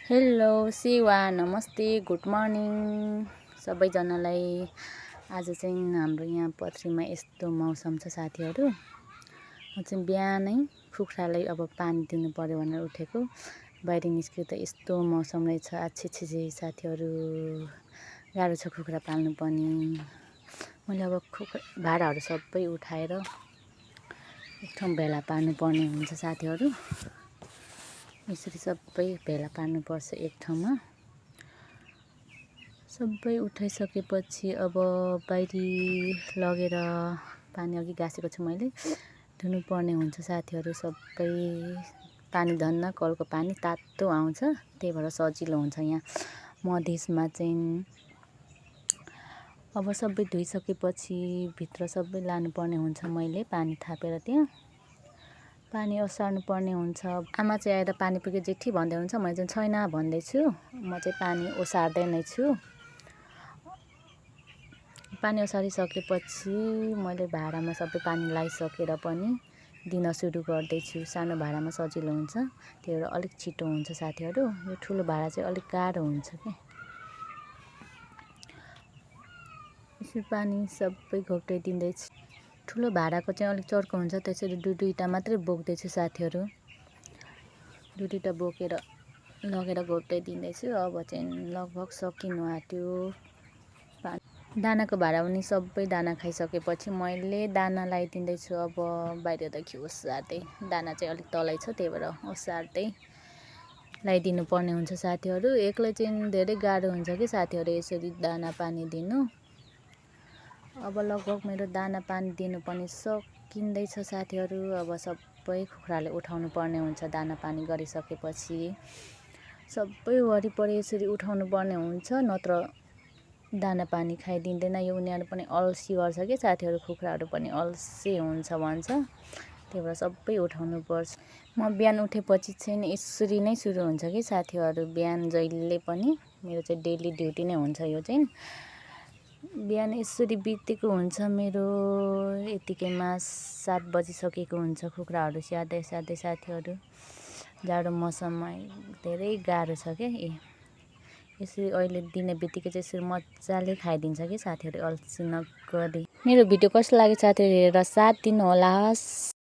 Hello Shiva, नमस्ते, good morning सबैजनालाई। आज चाहिँ हाम्रो यहाँ पथरीमा यस्तो मौसम छ साथीहरू। म चाहिँ बिहानै कुखुरालाई अब पानी दिनु पर्यो भनेर उठेको। बाहिर निस्क्यो त यस्तो मौसम रहेछ। आच्छी साथीहरू, गाह्रो छ कुखुरा पाल्नु पनि। मैले अब भाडाहरू सबै उठाएर एक ठाउँ भेला पार्नुपर्ने हुन्छ साथीहरू। यसरी सबै भेला पार्नुपर्छ एक ठाउँमा। सबै उठाइसकेपछि अब बाहिरी लगेर पानी अघि गासेको छु मैले, धुनुपर्ने हुन्छ साथीहरू। सबै पानी धन्न कलको पानी तातो आउँछ, त्यही भएर सजिलो हुन्छ यहाँ मधेसमा चाहिँ। अब सबै धोइसकेपछि भित्र सबै लानुपर्ने हुन्छ। मैले पानी थापेर त्यहाँ पानी ओसार्नु पर्ने हुन्छ। आमा चाहिँ आएर पानी पुग्यो जेठी भन्दै हुन्छ, मैले चाहिँ छैन भन्दैछु। म चाहिँ पानी ओसार्दै नै छु। पानी ओसारिसकेपछि मैले भाँडामा सबै पानी लगाइसकेर पनि दिन सुरु गर्दैछु। सानो भाँडामा सजिलो हुन्छ, त्यही भएर अलिक छिटो हुन्छ साथीहरू। यो ठुलो भाँडा चाहिँ अलिक गाह्रो हुन्छ कि। यसरी पानी सबै घोप्टाइदिँदैछु। ठुलो भाँडाको चाहिँ अलिक चर्को हुन्छ, त्यसरी दुईटा मात्रै बोक्दैछु साथीहरू। दुईटा बोकेर लगेर घोप्टाइदिँदैछु। अब चाहिँ लगभग सकिनु आँट्यो। दानाको भाँडा पनि सबै दाना खाइसकेपछि मैले दाना लगाइदिँदैछु। अब बाहिरदेखि ओसार्दै, दाना चाहिँ अलिक तलै छ त्यही भएर ओसार्दै लगाइदिनु पर्ने हुन्छ साथीहरू। एक्लै चाहिँ धेरै गाह्रो हुन्छ कि साथीहरू यसरी दाना पानी दिनु। अब लगभग मेरो दाना पानी दिनु पनि सकिँदैछ साथीहरू। अब सबै कुखुराले उठाउनु पर्ने हुन्छ। दाना पानी गरिसकेपछि सबै वरिपरि यसरी उठाउनु पर्ने हुन्छ, नत्र दाना पानी खाइदिँदैन। यो उनीहरू पनि अल्छी गर्छ कि साथीहरू, कुखुराहरू पनि अल्छी हुन्छ भन्छ, त्यही भएर सबै उठाउनु पर्छ। म बिहान उठेपछि चाहिँ यसरी नै सुरु हुन्छ कि साथीहरू। बिहान जहिले पनि मेरो चाहिँ डेली ड्युटी नै हुन्छ। यो चाहिँ बिहान यसरी बितेको हुन्छ मेरो। यतिकैमा 7 बजिसकेको हुन्छ कुखुराहरू स्याहार्दै साथीहरू। जाडो मौसममा धेरै गाह्रो छ क्या। यसरी अहिले दिने बित्तिकै चाहिँ यसरी मजाले खाइदिन्छ कि साथीहरू, अल्छी नगरी। मेरो भिडियो कस्तो लाग्यो साथीहरू, हेरेर साथ दिनुहोला।